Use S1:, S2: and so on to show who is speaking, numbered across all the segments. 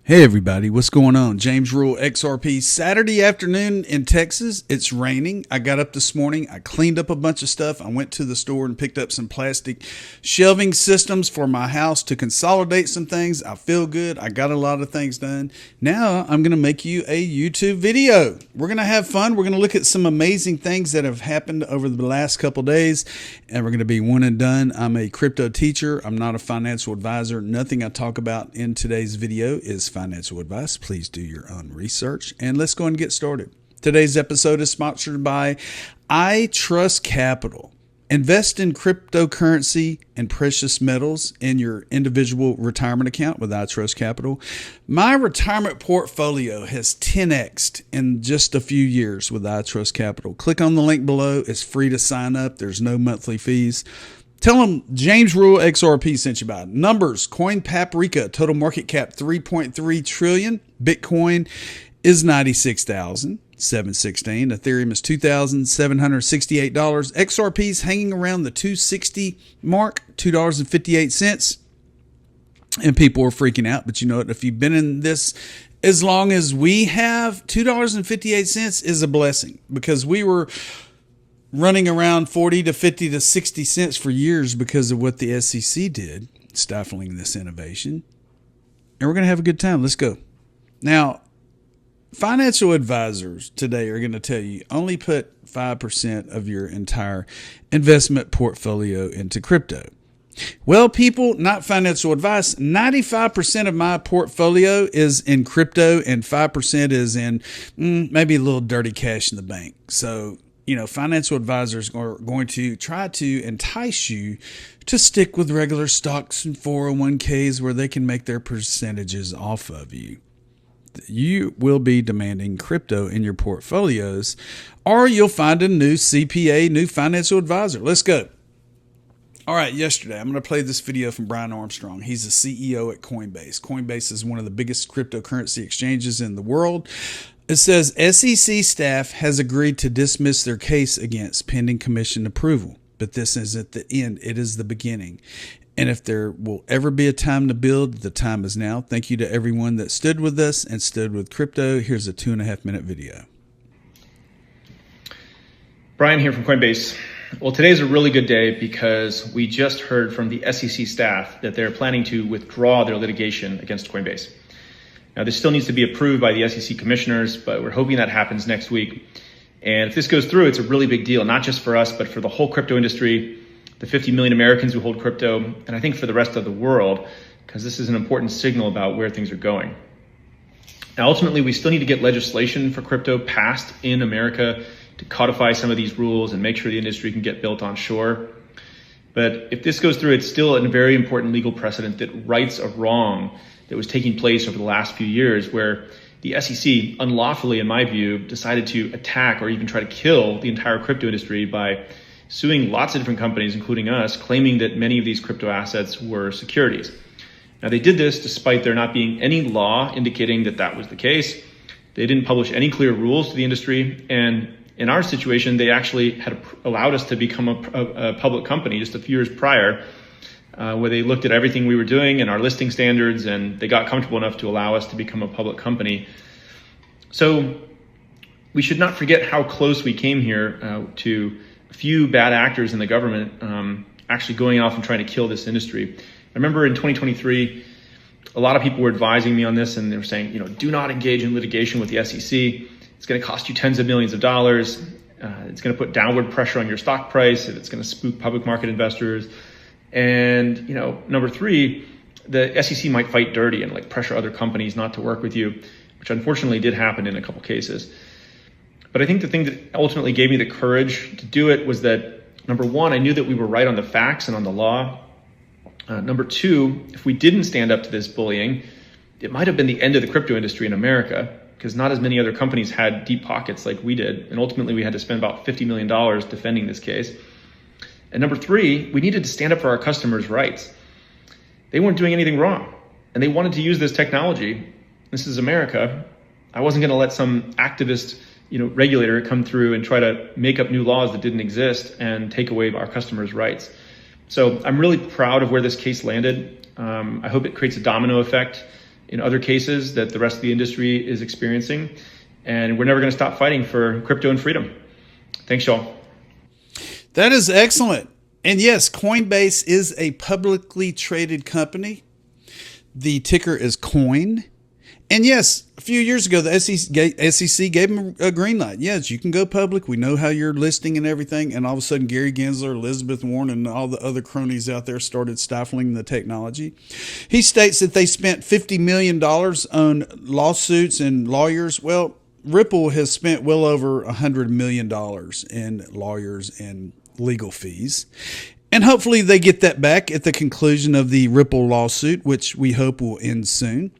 S1: Hey everybody, what's going on? James Rule, XRP. Saturday afternoon in Texas. It's raining. I got up this morning. I cleaned up a bunch of stuff. I went to the store and picked up some plastic shelving systems for my house to consolidate some things. I feel good. I got a lot of things done. Now I'm going to make you a YouTube video. We're going to have fun. We're going to look at some amazing things that have happened over the last couple days, and we're going to be one and done. I'm a crypto teacher. I'm not a financial advisor. Nothing I talk about in today's video is financial advice. Please do your own research, and let's go and get started. Today's episode is sponsored by iTrustCapital. Invest in cryptocurrency and precious metals in your individual retirement account with iTrustCapital. My retirement portfolio has 10x'd in just a few years with iTrustCapital. Click on the link below. It's free to sign up. There's no monthly fees. Tell them James Rule XRP sent you by. Numbers: Coin Paprika, total market cap 3.3 trillion. Bitcoin is 96,716. Ethereum is $2,768. XRP's hanging around the 260 mark, $2.58. And people are freaking out. But you know what? If you've been in this as long as we have, $2.58 is a blessing, because we were running around 40 to 50 to 60 cents for years because of what the S.E.C. did, stifling this innovation. And we're going to have a good time. Let's go. Now, financial advisors today are going to tell you only put 5% of your entire investment portfolio into crypto. Well, people, not financial advice. 95% of my portfolio is in crypto, and 5% is in maybe a little dirty cash in the bank. So, you know, financial advisors are going to try to entice you to stick with regular stocks and 401ks where they can make their percentages off of you. You will be demanding crypto in your portfolios, or you'll find a new CPA, new financial advisor. Let's go. All right, yesterday, I'm going to play this video from Brian Armstrong. He's the CEO at Coinbase. Coinbase is one of the biggest cryptocurrency exchanges in the world. It says S.E.C. staff has agreed to dismiss their case against pending commission approval. But this isn't the end. It is the beginning. And if there will ever be a time to build, the time is now. Thank you to everyone that stood with us and stood with crypto. Here's a 2.5-minute video.
S2: Brian here from Coinbase. Well, today's a really good day because we just heard from the S.E.C. staff that they're planning to withdraw their litigation against Coinbase. Now, this still needs to be approved by the S.E.C. commissioners, but we're hoping that happens next week. And if this goes through, it's a really big deal, not just for us, but for the whole crypto industry, the 50 million Americans who hold crypto, and I think for the rest of the world, because this is an important signal about where things are going. Now, ultimately, we still need to get legislation for crypto passed in America to codify some of these rules and make sure the industry can get built onshore. But if this goes through, it's still a very important legal precedent that rights a wrong that was taking place over the last few years, where the S.E.C. unlawfully, in my view, decided to attack or even try to kill the entire crypto industry by suing lots of different companies, including us, claiming that many of these crypto assets were securities. Now, they did this despite there not being any law indicating that that was the case. They didn't publish any clear rules to the industry. And in our situation, they actually had allowed us to become a public company just a few years prior, where they looked at everything we were doing and our listing standards, and they got comfortable enough to allow us to become a public company. So we should not forget how close we came here to a few bad actors in the government actually going off and trying to kill this industry. I remember in 2023, a lot of people were advising me on this, and they were saying, you know, do not engage in litigation with the S.E.C. It's going to cost you tens of millions of dollars. It's going to put downward pressure on your stock price. It's going to spook public market investors. And, you know, number three, the S.E.C. might fight dirty and like pressure other companies not to work with you, which unfortunately did happen in a couple cases. But I think the thing that ultimately gave me the courage to do it was that, number one, I knew that we were right on the facts and on the law. Number two, if we didn't stand up to this bullying, it might have been the end of the crypto industry in America, because not as many other companies had deep pockets like we did. And ultimately, we had to spend about $50 million defending this case. And number three, we needed to stand up for our customers' rights. They weren't doing anything wrong, and they wanted to use this technology. This is America. I wasn't going to let some activist, regulator come through and try to make up new laws that didn't exist and take away our customers' rights. So I'm really proud of where this case landed. I hope it creates a domino effect in other cases that the rest of the industry is experiencing. And we're never going to stop fighting for crypto and freedom. Thanks, y'all.
S1: That is excellent. And yes, Coinbase is a publicly traded company. The ticker is COIN. And yes, a few years ago, the SEC gave them a green light. Yes, you can go public. We know how you're listing and everything. And all of a sudden, Gary Gensler, Elizabeth Warren, and all the other cronies out there started stifling the technology. He states that they spent $50 million on lawsuits and lawyers. Well, Ripple has spent well over $100 million in lawyers and legal fees. And hopefully they get that back at the conclusion of the Ripple lawsuit, which we hope will end soon.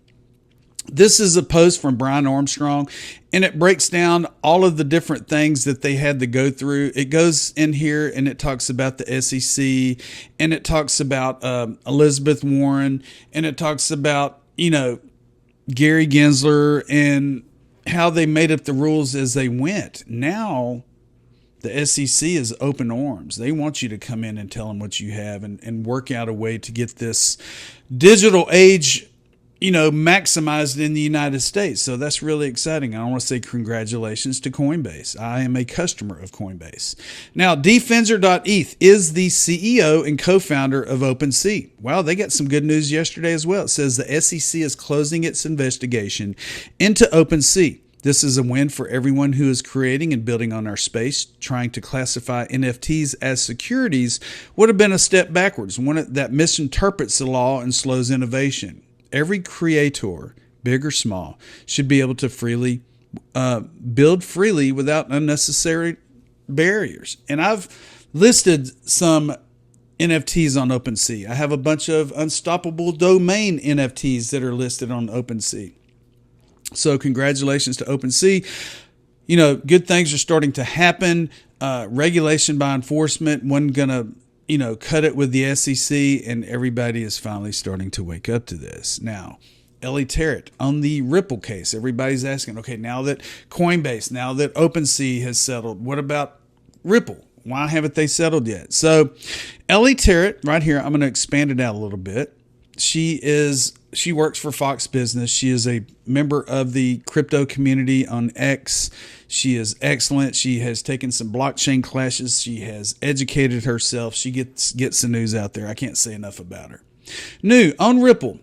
S1: This is a post from Brian Armstrong, and it breaks down all of the different things that they had to go through. It goes in here and it talks about the SEC, and it talks about Elizabeth Warren, and it talks about, Gary Gensler and how they made up the rules as they went. Now the SEC is open arms. They want you to come in and tell them what you have and work out a way to get this digital age maximized in the United States. So that's really exciting. I want to say congratulations to Coinbase. I am a customer of Coinbase. Now, Defensor.eth is the CEO and co-founder of OpenSea. Wow, they got some good news yesterday as well. It says the SEC is closing its investigation into OpenSea. This is a win for everyone who is creating and building on our space. Trying to classify NFTs as securities would have been a step backwards, one that misinterprets the law and slows innovation. Every creator, big or small, should be able to freely build freely without unnecessary barriers. And I've listed some NFTs on OpenSea. I have a bunch of unstoppable domain NFTs that are listed on OpenSea. So congratulations to OpenSea. Good things are starting to happen. Regulation by enforcement wasn't going to cut it with the SEC, and everybody is finally starting to wake up to this. Now, ELLIPAL on the Ripple case, everybody's asking, okay, now that Coinbase, now that OpenSea has settled, what about Ripple? Why haven't they settled yet? So ELLIPAL, right here, I'm going to expand it out a little bit. She works for Fox Business. She is a member of the crypto community on X. She is excellent. She has taken some blockchain classes. She has educated herself. She gets the news out there. I can't say enough about her. New on Ripple.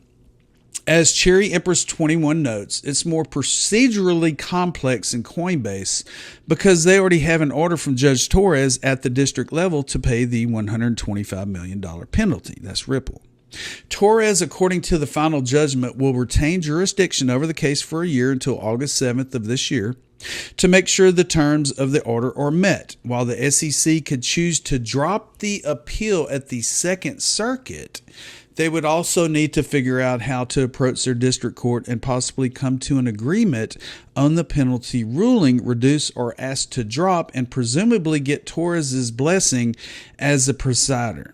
S1: As Cherry Empress 21 notes, it's more procedurally complex in Coinbase because they already have an order from Judge Torres at the district level to pay the $125 million penalty. That's Ripple. Torres, according to the final judgment, will retain jurisdiction over the case for a year until August 7th of this year to make sure the terms of the order are met. While the SEC could choose to drop the appeal at the Second Circuit, they would also need to figure out how to approach their district court and possibly come to an agreement on the penalty ruling, reduce or ask to drop, and presumably get Torres's blessing as the presider.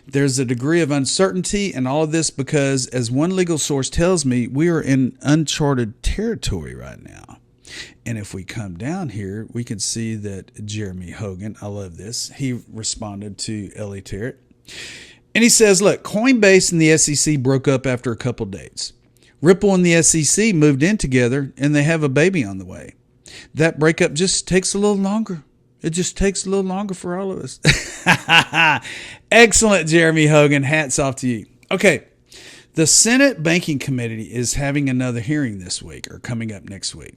S1: There's a degree of uncertainty in all of this because, as one legal source tells me, we are in uncharted territory right now. And if we come down here, we can see that Jeremy Hogan, I love this, he responded to ELLIPAL. And he says, look, Coinbase and the SEC broke up after a couple dates. Ripple and the SEC moved in together, and they have a baby on the way. That breakup just takes a little longer. It just takes a little longer for all of us. Excellent, Jeremy Hogan. Hats off to you. Okay. The Senate Banking Committee is having another hearing this week, or coming up next week.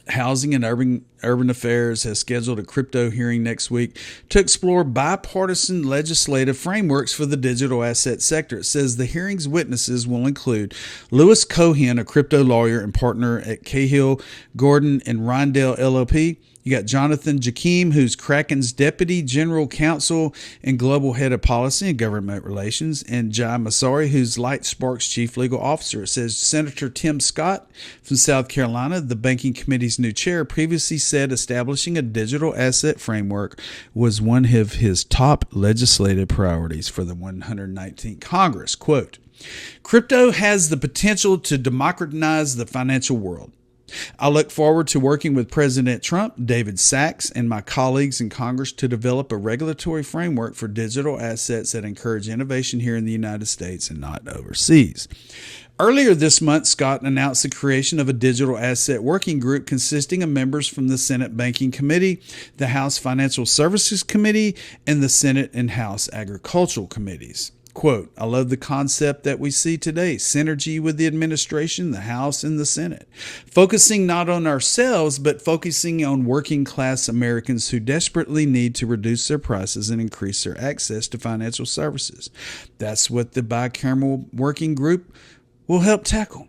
S1: Housing and Urban Affairs has scheduled a crypto hearing next week to explore bipartisan legislative frameworks for the digital asset sector. It says the hearing's witnesses will include Louis Cohen, a crypto lawyer and partner at Cahill, Gordon, and Rondell LLP. You got Jonathan Jakim, who's Kraken's Deputy General Counsel and Global Head of Policy and Government Relations, and Jai Masari, who's LightSpark's Chief Legal Officer. It says Senator Tim Scott from South Carolina, the Banking Committee's new chair, previously said establishing a digital asset framework was one of his top legislative priorities for the 119th Congress. Quote, crypto has the potential to democratize the financial world. I look forward to working with President Trump, David Sachs, and my colleagues in Congress to develop a regulatory framework for digital assets that encourage innovation here in the United States and not overseas. Earlier this month, Scott announced the creation of a digital asset working group consisting of members from the Senate Banking Committee, the House Financial Services Committee, and the Senate and House Agricultural Committees. Quote, I love the concept that we see today, synergy with the administration, the House, and the Senate, focusing not on ourselves, but focusing on working class Americans who desperately need to reduce their prices and increase their access to financial services. That's what the bicameral working group will help tackle.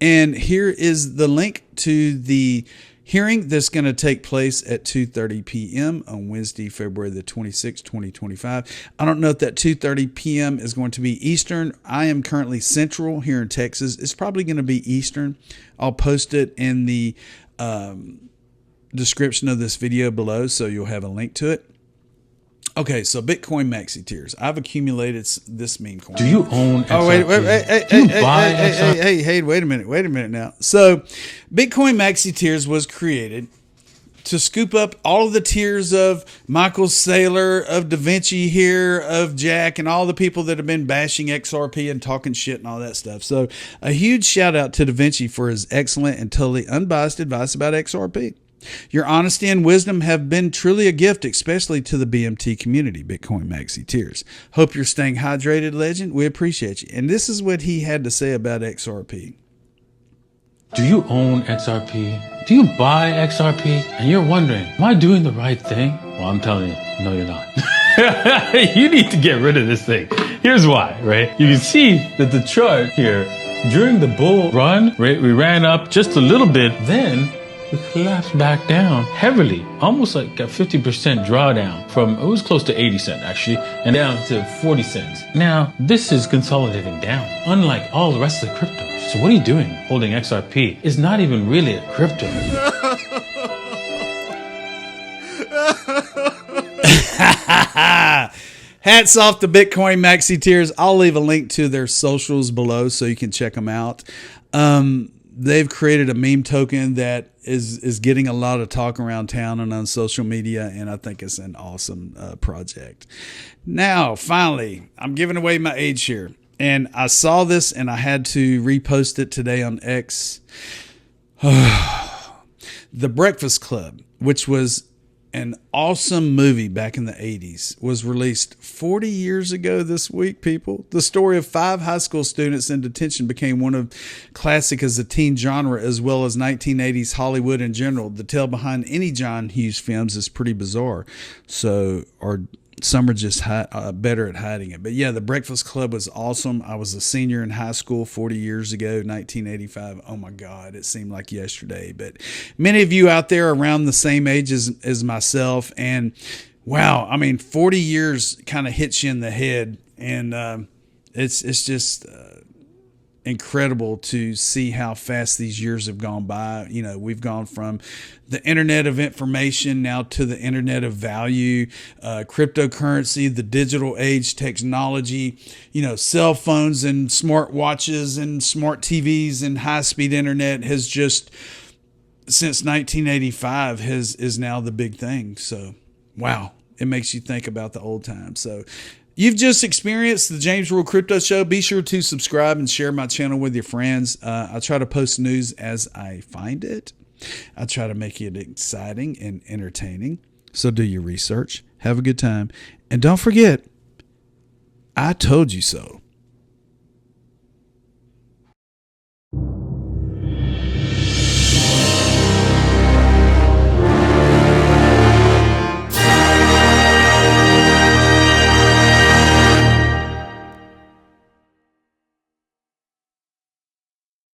S1: And here is the link to the hearing that's going to take place at 2:30 p.m. on Wednesday, February the 26th, 2025. I don't know if that 2:30 p.m. is going to be Eastern. I am currently Central here in Texas. It's probably going to be Eastern. I'll post it in the description of this video below, so you'll have a link to it. Okay, so Bitcoin Maxi Tears. I've accumulated this meme coin.
S3: Do you own XRP?
S1: Oh, wait, wait a minute now. So Bitcoin Maxi Tears was created to scoop up all of the tears of Michael Saylor, of Da Vinci here, of Jack, and all the people that have been bashing XRP and talking shit and all that stuff. So a huge shout out to Da Vinci for his excellent and totally unbiased advice about XRP. Your honesty and wisdom have been truly a gift, especially to the BMT community, Bitcoin Maxi Tears. Hope you're staying hydrated, legend. We appreciate you. And this is what he had to say about XRP.
S3: Do you own XRP? Do you buy XRP? And you're wondering, am I doing the right thing? Well, I'm telling you, no, you're not. You need to get rid of this thing. Here's why, right? You can see that the chart here, during the bull run, right, we ran up just a little bit, then we collapsed back down heavily, almost like a 50% drawdown from, it was close to 80 cents actually, and down to 40 cents. Now, this is consolidating down, unlike all the rest of the cryptos. So what are you doing holding XRP? It's not even really a crypto.
S1: Hats off to Bitcoin Maxi Tears. I'll leave a link to their socials below so you can check them out. They've created a meme token that is getting a lot of talk around town and on social media, and I think it's an awesome project. Now, finally, I'm giving away my age here, and I saw this and I had to repost it today on X. The Breakfast Club, which was an awesome movie back in the 80s, was released 40 years ago this week, people. The story of 5 high school students in detention became one of classic as a teen genre, as well as 1980s Hollywood in general. The tale behind any John Hughes films is pretty bizarre. Some are just better at hiding it. But yeah, The Breakfast Club was awesome. I was a senior in high school 40 years ago, 1985. Oh my God, it seemed like yesterday. But many of you out there are around the same age as myself. And wow, I mean, 40 years kind of hits you in the head. And it's just incredible to see how fast these years have gone by. You know, we've gone from the internet of information now to the internet of value, cryptocurrency, the digital age, technology, you know, cell phones and smart watches and smart TVs and high-speed internet has just, since 1985, is now the big thing. So, wow, it makes you think about the old times. So, you've just experienced the James Rule Crypto Show. Be sure to subscribe and share my channel with your friends. I try to post news as I find it. I try to make it exciting and entertaining. So do your research. Have a good time. And don't forget, I told you so.